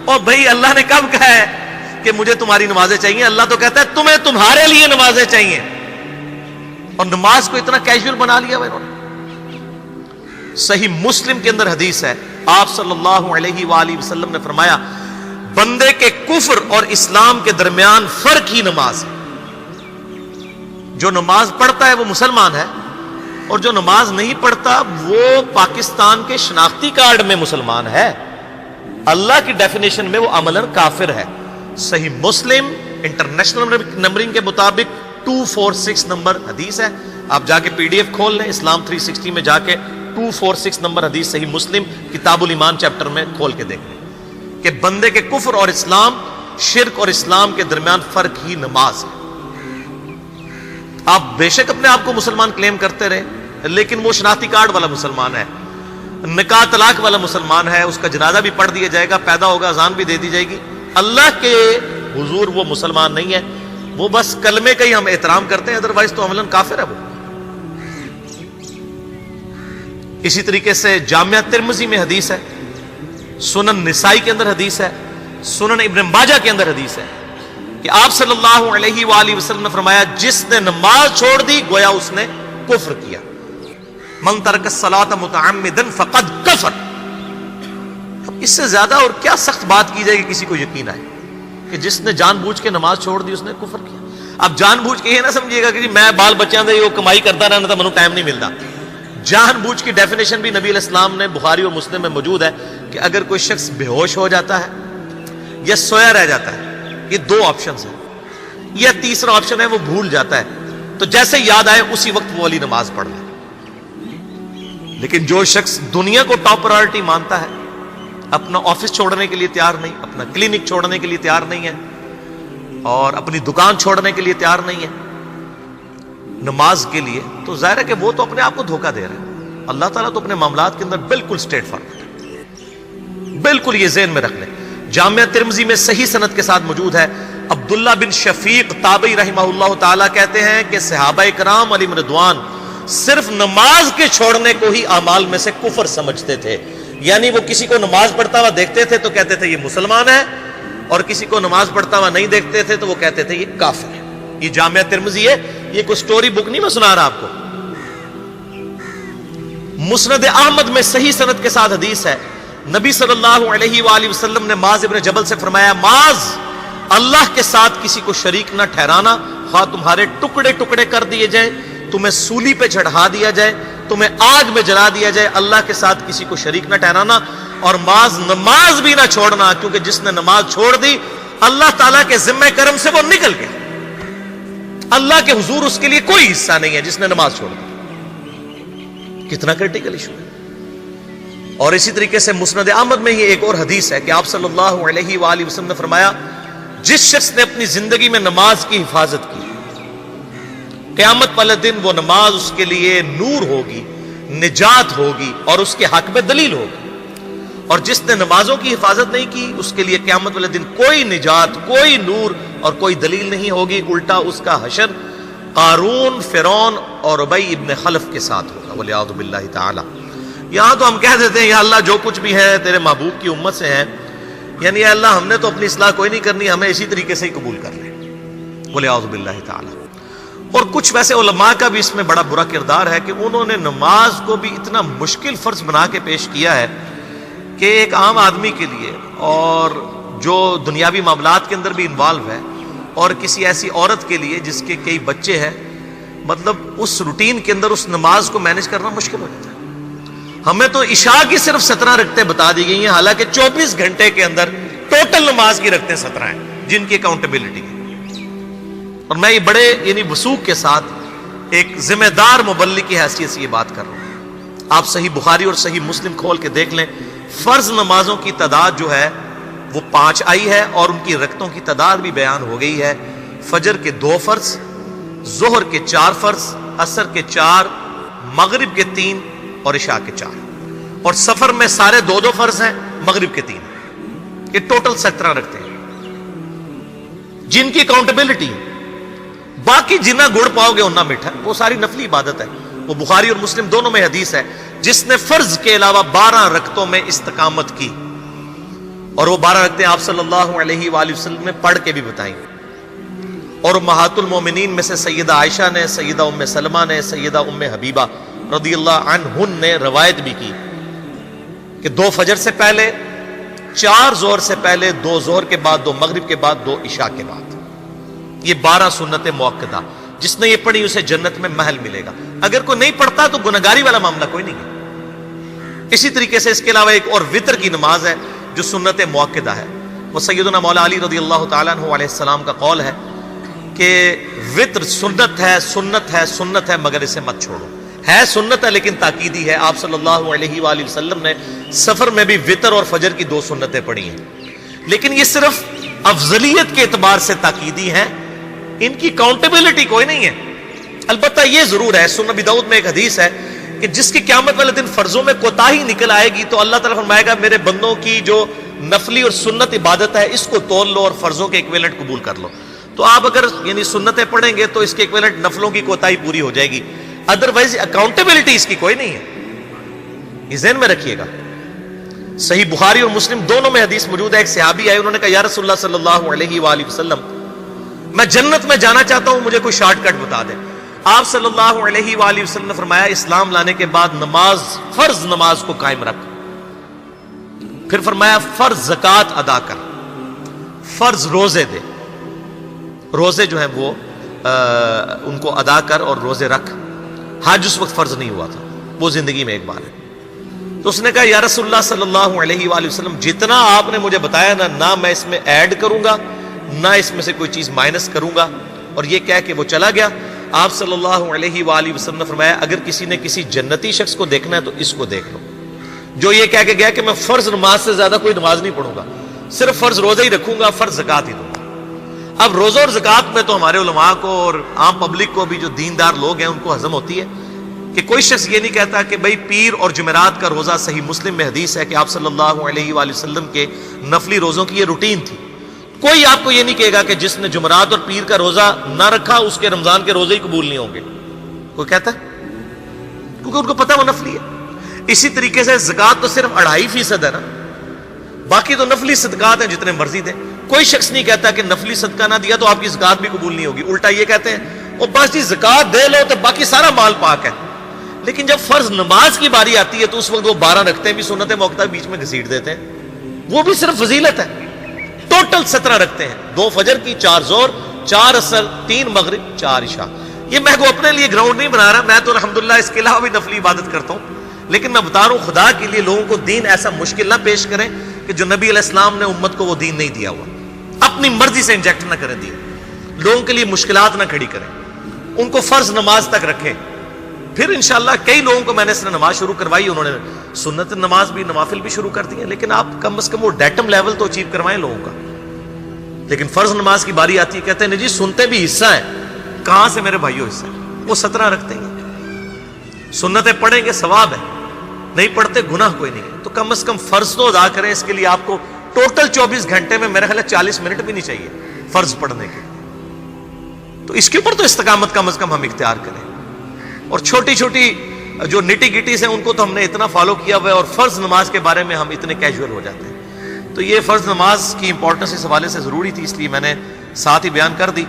اور بھائی اللہ نے کب کہا ہے کہ مجھے تمہاری نمازیں چاہیے؟ اللہ تو کہتا ہے تمہیں تمہارے لیے نمازیں چاہیے، اور نماز کو اتنا کیجول بنا لیا انہوں نے۔ صحیح مسلم کے اندر حدیث ہے، آپ صلی اللہ علیہ وآلہ وسلم نے فرمایا بندے کے کفر اور اسلام کے درمیان فرق ہی نماز ہے۔ جو نماز پڑھتا ہے وہ مسلمان ہے، اور جو نماز نہیں پڑھتا وہ پاکستان کے شناختی کارڈ میں مسلمان ہے، اللہ کی ڈیفینیشن میں وہ عملاً کافر ہے۔ صحیح مسلم انٹرنیشنل نمبرنگ کے مطابق 246 نمبر حدیث ہے، آپ جا کے پی ڈی ایف کھول لیں اسلام 360 میں، جا کے 246 نمبر حدیث صحیح مسلم کتاب الایمان چیپٹر میں کھول کے دیکھ لیں کہ بندے کے کفر اور اسلام، شرک اور اسلام کے درمیان فرق ہی نماز ہے۔ آپ بے شک اپنے آپ کو مسلمان کلیم کرتے رہے، لیکن وہ شناختی کارڈ والا مسلمان ہے، نکاح طلاق والا مسلمان ہے، اس کا جنازہ بھی پڑھ دیا جائے گا، پیدا ہوگا اذان بھی دے دی جائے گی، اللہ کے حضور وہ مسلمان نہیں ہے، وہ بس کلمے کا ہی ہم احترام کرتے ہیں، ادروائز تو عملاً کافر ہے وہ۔ اسی طریقے سے جامعہ ترمذی میں حدیث ہے، سنن نسائی کے اندر حدیث ہے، سنن ابن ماجہ کے اندر حدیث ہے کہ آپ صلی اللہ علیہ وآلہ وسلم نے فرمایا جس نے نماز چھوڑ دی گویا اس نے کفر کیا، من ترک الصلاۃ متعمدا فقد کفر۔ اس سے زیادہ اور کیا سخت بات کی جائے کہ کسی کو یقین آئے کہ جس نے جان بوجھ کے نماز چھوڑ دی اس نے کفر کیا۔ اب جان بوجھ کے یہ نہ سمجھیے گا کہ جی میں بال بچیاں دے وہ کمائی کرتا رہنا تھا منو ٹائم نہیں ملتا۔ جان بوجھ کی ڈیفینیشن بھی نبی علیہ السلام نے بخاری اور مسلم میں موجود ہے کہ اگر کوئی شخص بے ہوش ہو جاتا ہے یا سویا رہ جاتا ہے، یہ دو آپشنز ہیں، یا تیسرا آپشن ہے وہ بھول جاتا ہے، تو جیسے یاد آئے اسی وقت وہ والی نماز پڑھ لے۔ لیکن جو شخص دنیا کو ٹاپ پرائورٹی مانتا ہے، اپنا آفس چھوڑنے کے لیے تیار نہیں، اپنا کلینک چھوڑنے کے لیے تیار نہیں ہے، اور اپنی دکان چھوڑنے کے لیے تیار نہیں ہے نماز کے لیے، تو ظاہر ہے کہ وہ تو اپنے آپ کو دھوکہ دے رہا ہے۔ اللہ تعالیٰ تو اپنے معاملات کے اندر بالکل اسٹریٹ فارورڈ ہے، بالکل یہ ذہن میں رکھ لیں۔ جامعہ ترمذی میں صحیح سند کے ساتھ موجود ہے، عبداللہ بن شفیق تابعی رحمہ اللہ تعالیٰ کہتے ہیں کہ صحابہ کرام علیہم رضوان صرف نماز کے چھوڑنے کو ہی اعمال میں سے کفر سمجھتے تھے، یعنی وہ کسی کو نماز پڑھتا ہوا دیکھتے تھے تو کہتے تھے یہ مسلمان ہے، اور کسی کو نماز پڑھتا ہوا نہیں دیکھتے تھے تو وہ کہتے تھے یہ کافر ہے۔ یہ جامعہ ترمذی ہے، یہ کوئی سٹوری بک نہیں میں سنا رہا آپ کو۔ مسند احمد میں صحیح سند کے ساتھ حدیث ہے، نبی صلی اللہ علیہ وآلہ وسلم نے معاذ ابن جبل سے فرمایا معاذ اللہ کے ساتھ کسی کو شریک نہ ٹھہرانا، خواہ تمہارے ٹکڑے ٹکڑے کر دیے جائیں، تمہیں سولی پہ چڑھا دیا جائے، تمہیں آگ میں جلا دیا جائے، اللہ کے ساتھ کسی کو شریک نہ ٹھہرانا، اور معاذ نماز بھی نہ چھوڑنا، کیونکہ جس نے نماز چھوڑ دی اللہ تعالیٰ کے ذمہ کرم سے وہ نکل گیا، اللہ کے حضور اس کے لیے کوئی حصہ نہیں ہے جس نے نماز چھوڑ دی۔ کتنا کرٹیکل ایشو ہے۔ اور اسی طریقے سے مسند احمد میں ہی ایک اور حدیث ہے کہ آپ صلی اللہ علیہ وآلہ وسلم نے فرمایا جس شخص نے اپنی زندگی میں نماز کی حفاظت کی، قیامت والے دن وہ نماز اس کے لیے نور ہوگی، نجات ہوگی، اور اس کے حق میں دلیل ہوگی، اور جس نے نمازوں کی حفاظت نہیں کی اس کے لیے قیامت والے دن کوئی نجات، کوئی نور اور کوئی دلیل نہیں ہوگی، الٹا اس کا حشر قارون، فرعون اور ابی ابن خلف کے ساتھ ہوگا، والعیاذ باللہ تعالی۔ یہاں تو ہم کہہ دیتے ہیں یا اللہ جو کچھ بھی ہے تیرے محبوب کی امت سے ہے، یعنی یا اللہ ہم نے تو اپنی اصلاح کوئی نہیں کرنی، ہمیں اسی طریقے سے ہی قبول کر لیں، والعیاذ باللہ تعالی۔ اور کچھ ویسے علماء کا بھی اس میں بڑا برا کردار ہے کہ انہوں نے نماز کو بھی اتنا مشکل فرض بنا کے پیش کیا ہے کہ ایک عام آدمی کے لیے، اور جو دنیاوی معاملات کے اندر بھی انوالو ہے، اور کسی ایسی عورت کے لیے جس کے کئی بچے ہیں، مطلب اس روٹین کے اندر اس نماز کو مینج کرنا مشکل ہو جاتا ہے۔ ہمیں تو عشاء کی صرف 17 رکعتیں بتا دی گئی ہیں، حالانکہ 24 گھنٹے کے اندر ٹوٹل نماز کی رکعتیں 17 ہیں جن کی اکاؤنٹیبلٹی ہے۔ اور میں یہ بڑے یعنی وثوق کے ساتھ ایک ذمہ دار مبلغ کی حیثیت سے یہ بات کر رہا ہوں۔ آپ صحیح بخاری اور صحیح مسلم کھول کے دیکھ لیں، فرض نمازوں کی تعداد جو ہے وہ 5 آئی ہے، اور ان کی رکعتوں کی تعداد بھی بیان ہو گئی ہے۔ فجر کے 2 فرض، ظہر کے 4 فرض، عصر کے 4، مغرب کے 3 اور عشاء کے 4، اور سفر میں سارے 2 فرض ہیں، مغرب کے 3۔ یہ ٹوٹل 17 رکھتے ہیں جن کی اکاؤنٹیبلٹی، باقی جنہ گڑ پاؤ گے انہ میٹھا، وہ ساری نفلی عبادت ہے۔ وہ بخاری اور مسلم دونوں میں حدیث ہے، جس نے فرض کے علاوہ 12 رکعتوں میں استقامت کی اور وہ 12 رکعتیں آپ صلی اللہ علیہ وآلہ وسلم نے پڑھ کے بھی بتائیں. اور امہات المومنین میں سے سیدہ عائشہ نے، سیدہ ام سلمہ نے، سیدہ ام حبیبہ رضی اللہ عنہن نے روایت بھی کی کہ 2 فجر سے پہلے، 4 ظہر سے پہلے، 2 ظہر کے بعد، 2 مغرب کے بعد، 2 عشاء کے بعد. یہ 12 سنت موقدہ، جس نے یہ پڑھی اسے جنت میں محل ملے گا. اگر کوئی نہیں پڑھتا تو گنہگاری والا معاملہ کوئی نہیں ہے. اسی طریقے سے اس کے علاوہ ایک اور وطر کی نماز ہے جو سنت موقدہ ہے. وہ سیدنا مولا علی رضی اللہ تعالیٰ عنہ علیہ السلام کا قول ہے کہ وطر سنت ہے، سنت ہے، سنت ہے، مگر اسے مت چھوڑو. ہے سنت ہے لیکن تاکیدی ہے. آپ صلی اللہ علیہ وآلہ وسلم نے سفر میں بھی وطر اور فجر کی 2 سنتیں پڑھی ہیں، لیکن یہ صرف افضلیت کے اعتبار سے تاکیدی ہیں، ان کی کاؤنٹیبلٹی کوئی نہیں ہے. البتہ یہ ضرور ہے، سنن ابی داؤد میں ایک حدیث ہے کہ جس کی قیامت والے دن فرضوں میں کوتاہی نکل آئے گی تو اللہ تعالیٰ فرمائے گا میرے بندوں کی جو نفلی اور سنت عبادت ہے اس کو تول لو اور فرضوں کے ایکویلنٹ قبول کر لو. تو آپ اگر یعنی سنتیں پڑھیں گے تو اس کے ایکویلنٹ نفلوں کی کوتاہی پوری ہو جائے گی، ادروائز اکاؤنٹیبلٹی اس کی کوئی نہیں ہے. یہ ذہن میں رکھیے گا. صحیح بخاری اور مسلم دونوں میں حدیث موجود ہے. ایک صحابی آئے، انہوں نے کہا یا رسول اللہ صلی اللہ علیہ وآلہ وسلم میں جنت میں جانا چاہتا ہوں، مجھے کوئی شارٹ کٹ بتا دیں. آپ صلی اللہ علیہ وآلہ وسلم نے فرمایا اسلام لانے کے بعد نماز، فرض نماز کو قائم رکھ. پھر فرمایا فرض زکوٰۃ ادا کر، فرض روزے دے، روزے جو ہیں وہ ان کو ادا کر اور روزے رکھ. حج اس وقت فرض نہیں ہوا تھا، وہ زندگی میں ایک بار ہے. تو اس نے کہا یا رسول اللہ صلی اللہ علیہ وآلہ وسلم جتنا آپ نے مجھے بتایا نہ میں اس میں ایڈ کروں گا نہ اس میں سے کوئی چیز مائنس کروں گا. اور یہ کہہ کے وہ چلا گیا. آپ صلی اللہ علیہ وآلہ وسلم نے فرمایا اگر کسی نے کسی جنتی شخص کو دیکھنا ہے تو اس کو دیکھ لو جو یہ کہہ کے گیا کہ میں فرض نماز سے زیادہ کوئی نماز نہیں پڑھوں گا، صرف فرض روزہ ہی رکھوں گا، فرض زکوٰۃ ہی دوں گا. اب روزہ اور زکوٰۃ میں تو ہمارے علماء کو اور عام پبلک کو بھی جو دیندار لوگ ہیں ان کو ہضم ہوتی ہے کہ کوئی شخص یہ نہیں کہتا کہ بھئی پیر اور جمعرات کا روزہ. صحیح مسلم میں حدیث ہے کہ آپ صلی اللہ علیہ وآلہ وسلم کے نفلی روزوں کی یہ روٹین تھی. کوئی آپ کو یہ نہیں کہے گا کہ جس نے جمعرات اور پیر کا روزہ نہ رکھا اس کے رمضان کے روزے ہی قبول نہیں ہوں گے. کوئی کہتا ہے؟ کیونکہ ان کو پتہ وہ نفلی ہے. اسی طریقے سے زکوٰۃ تو صرف 2.5% ہے نا، باقی تو نفلی صدقات ہیں جتنے مرضی دیں. کوئی شخص نہیں کہتا کہ نفلی صدقہ نہ دیا تو آپ کی زکوٰۃ بھی قبول نہیں ہوگی. الٹا یہ کہتے ہیں وہ بس جی زکوٰۃ دے لو تو باقی سارا مال پاک ہے. لیکن جب فرض نماز کی باری آتی ہے تو اس وقت وہ 12 رکھتے بھی سنت موقدہ بیچ میں گھسیٹ دیتے ہیں. وہ بھی صرف فضیلت ہے. ٹوٹل 17 رکھتے ہیں، 2 فجر کی، 4 ظہر، 4 عصر، 3 مغرب، 4 عشاء. یہ میں کو اپنے لیے گراؤنڈ نہیں بنا رہا، میں تو الحمدللہ اس کے علاوہ بھی نفلی عبادت کرتا ہوں. لیکن میں بتا رہا ہوں خدا کے لیے لوگوں کو دین ایسا مشکل نہ پیش کریں کہ جو نبی علیہ السلام نے امت کو وہ دین نہیں دیا ہوا. اپنی مرضی سے انجیکٹ نہ کریں دین، لوگوں کے لیے مشکلات نہ کھڑی کریں، ان کو فرض نماز تک رکھیں. پھر انشاءاللہ کئی لوگوں کو میں نے اس نے نماز شروع کروائی، انہوں نے سنت نماز بھی، نوافل بھی شروع کر دی ہیں. لیکن آپ کم از کم وہ ڈیٹم لیول تو اچیو کروائیں لوگوں کا. لیکن فرض نماز کی باری آتی ہے کہتے ہیں جی سنتے بھی حصہ ہے. کہاں سے میرے بھائیوں حصہ ہے؟ وہ 17 رکھتے ہیں، سنتیں پڑھیں گے ثواب ہے، نہیں پڑھتے گناہ کوئی نہیں. تو کم از کم فرض تو ادا کریں. اس کے لیے آپ کو ٹوٹل 24 گھنٹے میں میرے خیال ہے 40 منٹ بھی نہیں چاہیے فرض پڑھنے کے. تو اس کے اوپر تو استقامت کم از کم ہم اختیار کریں. اور چھوٹی چھوٹی جو نٹی گٹیز ہیں ان کو تو ہم نے اتنا فالو کیا ہوا ہے، اور فرض نماز کے بارے میں ہم اتنے کیجول ہو جاتے ہیں. تو یہ فرض نماز کی امپورٹنس اس حوالے سے ضروری تھی، اس لیے میں نے ساتھ ہی بیان کر دی.